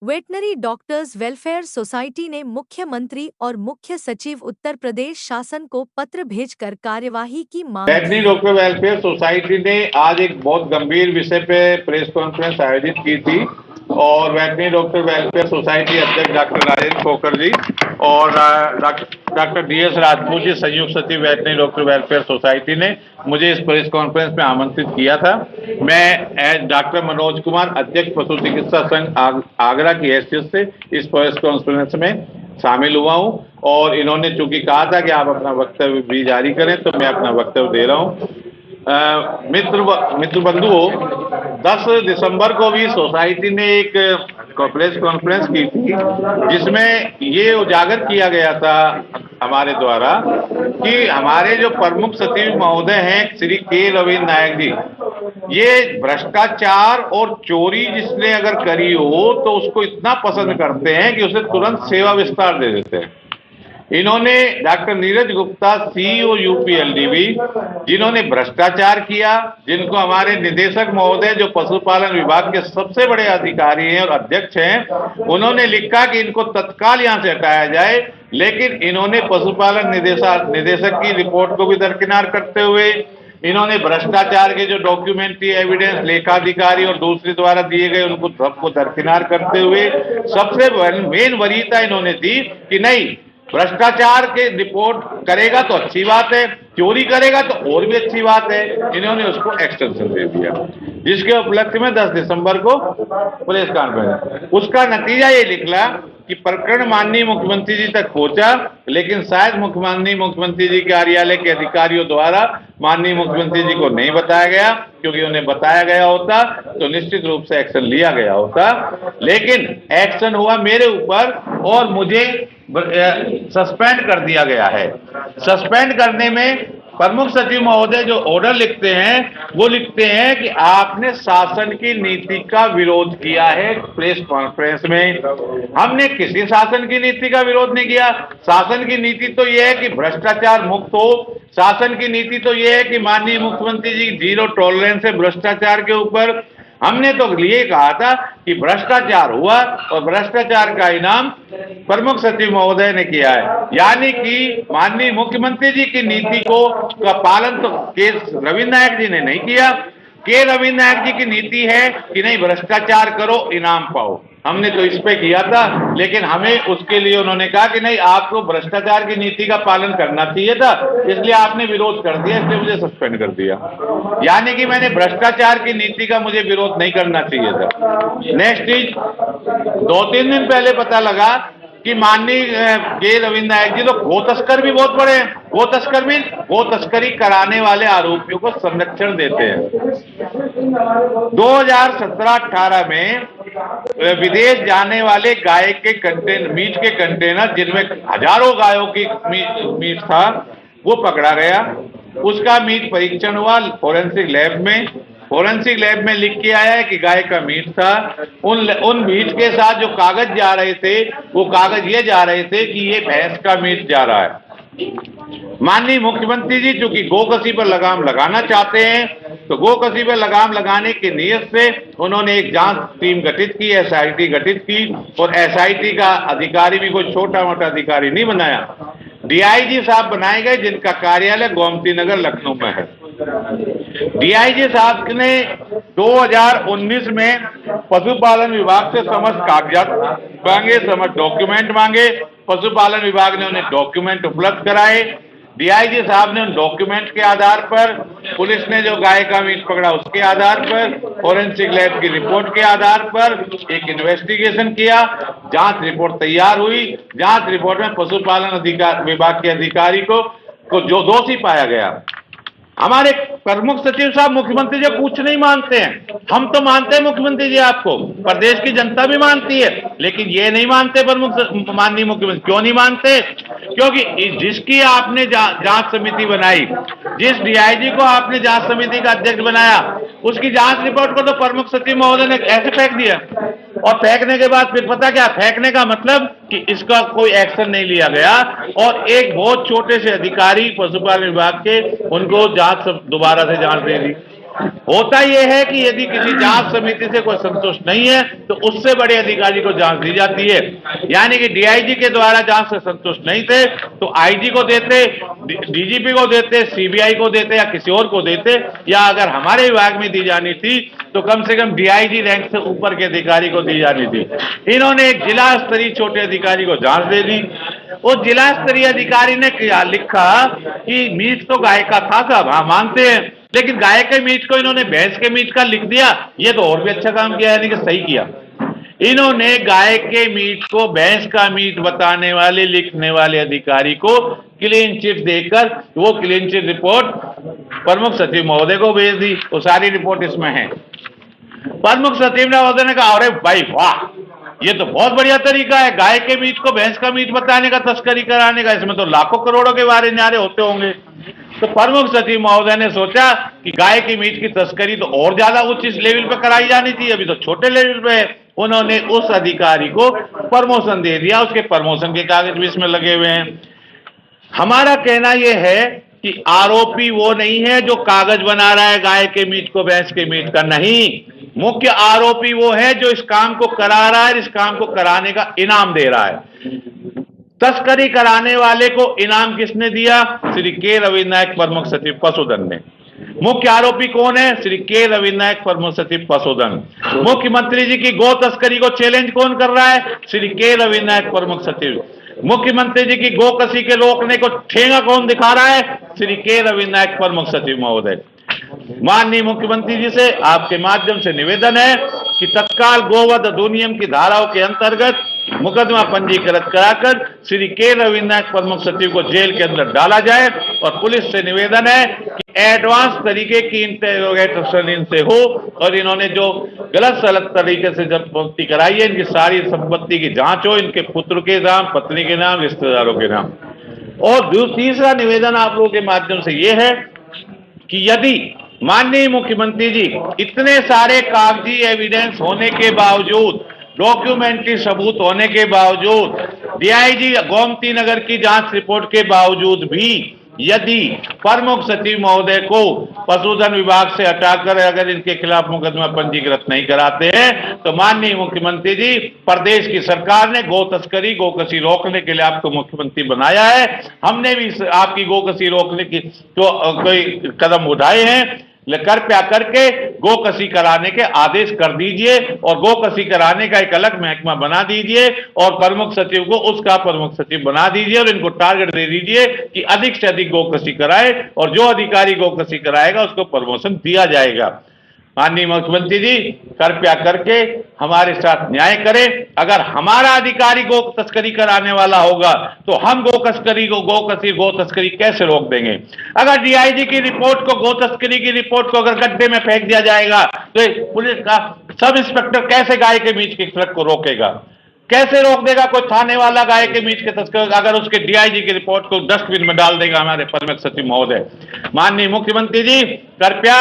Veterinary doctors welfare society ने मुख्यमंत्री और मुख्य सचिव उत्तर प्रदेश शासन को पत्र भेजकर कार्यवाही की मांग वेटनरी की। डॉक्टर वेलफेयर सोसाइटी ने आज एक बहुत गंभीर विषय पे प्रेस कॉन्फ्रेंस आयोजित की थी और वेटनरी डॉक्टर वेलफेयर सोसाइटी अध्यक्ष डॉक्टर राजेंद्र खोखर जी और डॉक्टर DS राजपूत जी संयुक्त सचिव वेटनरी डॉक्टर वेलफेयर सोसाइटी ने मुझे इस प्रेस कॉन्फ्रेंस में आमंत्रित किया था। मैं एज डॉक्टर मनोज कुमार अध्यक्ष पशु चिकित्सा संघ आगरा की हैसियत से इस प्रेस कॉन्फ्रेंस में शामिल हुआ हूं और इन्होंने चूंकि कहा था कि आप अपना वक्तव्य भी जारी करें तो मैं अपना वक्तव्य दे रहा हूं। मित्र बंधुओं, 10 दिसंबर को भी सोसाइटी ने एक प्रेस कॉन्फ्रेंस की थी जिसमें ये उजागर किया गया था हमारे द्वारा कि हमारे जो प्रमुख सचिव महोदय हैं श्री K रविंद्र नायक जी, ये भ्रष्टाचार और चोरी जिसने अगर करी हो तो उसको इतना पसंद करते हैं कि उसे तुरंत सेवा विस्तार दे देते हैं। इन्होंने doctor Neeraj Gupta CEO UPLDB जिन्होंने भ्रष्टाचार किया, जिनको हमारे निदेशक महोदय जो पशुपालन विभाग के सबसे बड़े अधिकारी हैं और अध्यक्ष हैं, उन्होंने लिखा कि इनको तत्काल यहां से हटाया जाए, लेकिन इन्होंने पशुपालन निदेशक की रिपोर्ट को भी दरकिनार करते हुए इन्होंने भ्रष्टाचार के जो डॉक्यूमेंट्री एविडेंस लेखाधिकारी और दूसरे द्वारा दिए गए उनको सबको दरकिनार करते हुए सबसे मेन वरीयता इन्होंने दी कि नहीं, भ्रष्टाचार के रिपोर्ट करेगा तो अच्छी बात है, चोरी करेगा तो और भी अच्छी बात है। इन्होंने उसको एक्सटेंशन दे दिया, जिसके उपलक्ष्य में 10 दिसंबर को पुलिस कॉन्फ्रेंस, उसका नतीजा ये निकला कि प्रकरण माननीय मुख्यमंत्री जी तक पहुंचा, लेकिन शायद माननीय मुख्यमंत्री जी कार्यालय के अधिकारियों द्वारा माननीय मुख्यमंत्री जी को नहीं बताया गया, क्योंकि उन्हें बताया गया होता तो निश्चित रूप से एक्शन लिया गया होता। लेकिन एक्शन हुआ मेरे ऊपर और मुझे सस्पेंड कर दिया गया है। सस्पेंड करने में प्रमुख सचिव महोदय जो ऑर्डर लिखते हैं वो लिखते हैं कि आपने शासन की नीति का विरोध किया है। प्रेस कॉन्फ्रेंस में हमने किसी शासन की नीति का विरोध नहीं किया। शासन की नीति तो यह है कि भ्रष्टाचार मुक्त हो, शासन की नीति तो यह है कि माननीय मुख्यमंत्री जी जीरो टॉलरेंस है भ्रष्टाचार के ऊपर। हमने तो ये कहा था कि भ्रष्टाचार हुआ और भ्रष्टाचार का इनाम प्रमुख सचिव महोदय ने किया है, यानी कि माननीय मुख्यमंत्री जी की नीति का पालन तो K रविंद्र नायक जी ने नहीं किया। K रविंद्र नायक जी की नीति है कि नहीं, भ्रष्टाचार करो इनाम पाओ। हमने तो इस पे किया था, लेकिन हमें उसके लिए उन्होंने कहा कि नहीं, आपको भ्रष्टाचार की नीति का पालन करना चाहिए था, इसलिए आपने विरोध कर दिया, इसलिए मुझे सस्पेंड कर दिया। यानी कि मैंने भ्रष्टाचार की नीति का मुझे विरोध नहीं करना चाहिए था। नेक्स्ट चीज, 2-3 दिन पहले पता लगा कि माननीय K रविंद्र नायक जी तो गो तस्कर भी बहुत बड़े हैं। गो तस्कर भी गो तस्करी कराने वाले आरोपियों को संरक्षण देते हैं। 2017-18 में विदेश जाने वाले गाय के मीट के कंटेनर, जिनमें हजारों गायों की मीट था, वो पकड़ा गया। उसका मीट परीक्षण हुआ फोरेंसिक लैब में। फोरेंसिक लैब में लिख के आया है कि गाय का मीट था। उन मीट के साथ जो कागज जा रहे थे वो कागज ये जा रहे थे कि ये भैंस का मीट जा रहा है। माननीय मुख्यमंत्री जी चूंकि गोकसी पर लगाम लगाना चाहते हैं, तो गोकसी पर लगाम लगाने की नीयत से उन्होंने एक जांच टीम गठित की, SIT गठित की, और SIT का अधिकारी भी कोई छोटा मोटा अधिकारी नहीं बनाया। DIG साहब बनाए गए, जिनका कार्यालय गोमती नगर लखनऊ में है। DIG साहब ने 2019 में पशुपालन विभाग से समस्त कागजात मांगे, समस्त डॉक्यूमेंट मांगे। पशुपालन विभाग ने उन्हें डॉक्यूमेंट उपलब्ध कराए। DIG साहब ने उन डॉक्यूमेंट के आधार पर, पुलिस ने जो गाय का मीट पकड़ा उसके आधार पर, फोरेंसिक लैब की रिपोर्ट के आधार पर एक इन्वेस्टिगेशन किया। जांच रिपोर्ट तैयार हुई। जांच रिपोर्ट में पशुपालन विभाग के अधिकारी को जो दोषी पाया गया। हमारे प्रमुख सचिव साहब मुख्यमंत्री जी कुछ नहीं मानते हैं। हम तो मानते हैं मुख्यमंत्री जी आपको, प्रदेश की जनता भी मानती है, लेकिन ये नहीं मानते माननीय मुख्यमंत्री। क्यों नहीं मानते? क्योंकि जिसकी आपने जांच समिति बनाई, जिस DIG को आपने जांच समिति का अध्यक्ष बनाया, उसकी जांच रिपोर्ट को तो प्रमुख सचिव महोदय ने ऐसे फेंक दिया। और फेंकने के बाद फिर पता क्या, फेंकने का मतलब कि इसका कोई एक्शन नहीं लिया गया और एक बहुत छोटे से अधिकारी पशुपालन विभाग के, उनको जांच दोबारा से जांच दे दी। होता यह है कि यदि किसी जांच समिति से कोई संतुष्ट नहीं है तो उससे बड़े अधिकारी को जांच दी जाती है। यानी कि डीआईजी के द्वारा जांच से संतुष्ट नहीं थे तो आईजी को देते, डीजीपी को देते, सीबीआई को देते या किसी और को देते, या अगर हमारे विभाग में दी जानी थी तो कम से कम डीआईजी रैंक से ऊपर के अधिकारी को दी जानी थी। इन्होंने एक जिला स्तरीय छोटे अधिकारी को जांच दे दी। उस जिला स्तरीय अधिकारी ने क्या लिखा कि मीट तो गाय का था साहब, हाँ मानते हैं, लेकिन गाय के मीट को इन्होंने भैंस के मीट का लिख दिया। ये तो और भी अच्छा काम किया, यानी कि सही किया। इन्होंने गाय के मीट को भैंस का मीट बताने वाले लिखने वाले अधिकारी को क्लीन चिट देकर वो क्लीन चिट रिपोर्ट प्रमुख सचिव महोदय को भेज दी। वो सारी रिपोर्ट इसमें है। प्रमुख सचिव महोदय ने कहा, अरे भाई वाह, ये तो बहुत बढ़िया तरीका है, गाय के मीट को भैंस का मीट बताने का, तस्करी कराने का, इसमें तो लाखों करोड़ों के वारे न्यारे होते होंगे। तो प्रमुख सचिव महोदय ने सोचा कि गाय की मीट की तस्करी तो और ज्यादा उच्च लेवल पर कराई जानी थी, अभी तो छोटे लेवल पे है। उन्होंने उस अधिकारी को प्रमोशन दे दिया, उसके प्रमोशन के कागज भी इसमें लगे हुए हैं। हमारा कहना यह है कि आरोपी वो नहीं है जो कागज बना रहा है गाय के मीट को भैंस के मीट का, नहीं। मुख्य आरोपी वो है जो इस काम को करा रहा है, इस काम को कराने का इनाम दे रहा है। तस्करी कराने वाले को इनाम किसने दिया? श्री के रविन्द्र नायक, प्रमुख सचिव पशुधन ने। मुख्य आरोपी कौन है? श्री के रविन्द्र नायक, प्रमुख सचिव पशुधन। मुख्यमंत्री जी की गो तस्करी को चैलेंज कौन कर रहा है? श्री के रविन्द्र नायक, प्रमुख सचिव। मुख्यमंत्री जी की गो कसी के रोकने को ठेंगा कौन दिखा रहा है? श्री के रविन्द्र नायक, प्रमुख सचिव महोदय। माननीय मुख्यमंत्री जी से आपके माध्यम से निवेदन है कि तत्काल गोवध अधिनियम की धाराओं के अंतर्गत मुकदमा पंजीकृत कराकर श्री के रविन्द्र नायक, प्रमुख सचिव को जेल के अंदर डाला जाए। और पुलिस से निवेदन है कि एडवांस तरीके की इंटेरोगेशन इनसे हो और इन्होंने जो गलत सलत तरीके से जब संपत्ति कराई है, इनकी सारी संपत्ति की जांच हो, इनके पुत्र के नाम, पत्नी के नाम, रिश्तेदारों के नाम। और तीसरा निवेदन आप लोगों के माध्यम से यह है कि यदि माननीय मुख्यमंत्री जी इतने सारे कागजी एविडेंस होने के बावजूद, डॉक्यूमेंट्री सबूत होने के बावजूद, डीआईजी गोमती नगर की जांच रिपोर्ट के बावजूद भी यदि प्रमुख सचिव महोदय को पशुधन विभाग से हटाकर अगर इनके खिलाफ मुकदमा पंजीकृत नहीं कराते हैं तो माननीय मुख्यमंत्री जी, प्रदेश की सरकार ने गो तस्करी, गो कसी रोकने के लिए आपको मुख्यमंत्री बनाया है। हमने भी आपकी गो कसी रोकने की तो कोई कदम उठाए हैं। कृपया करके गो कसी कराने के आदेश कर दीजिए और गो कसी कराने का एक अलग महकमा बना दीजिए और प्रमुख सचिव को उसका प्रमुख सचिव बना दीजिए और इनको टारगेट दे दीजिए कि अधिक से अधिक गो कसी कराए और जो अधिकारी गो कसी कराएगा उसको प्रमोशन दिया जाएगा। माननीय मुख्यमंत्री जी, कृपया करके हमारे साथ न्याय करें। अगर हमारा अधिकारी गो तस्करी कराने वाला होगा तो हम गो तस्करी कैसे रोक देंगे? अगर डीआईजी की रिपोर्ट को, गो तस्करी की रिपोर्ट को अगर गड्ढे में फेंक दिया जाएगा तो पुलिस का सब इंस्पेक्टर कैसे गाय के मीट की ट्रक को रोकेगा? कैसे रोक देगा कोई थाने वाला गाय के मीट के तस्कर अगर उसके डीआईजी की रिपोर्ट को डस्टबिन में डाल देगा हमारे प्रमुख सचिव महोदय? माननीय मुख्यमंत्री जी, कृपया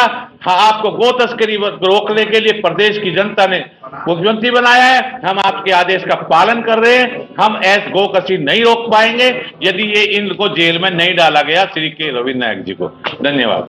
आपको गो तस्करी रोकने के लिए प्रदेश की जनता ने मुख्यमंत्री बनाया है। हम आपके आदेश का पालन कर रहे हैं। हम ऐसे गो कसी नहीं रोक पाएंगे यदि ये इनको जेल में नहीं डाला गया। श्री के रविन्द्र नायक जी को धन्यवाद।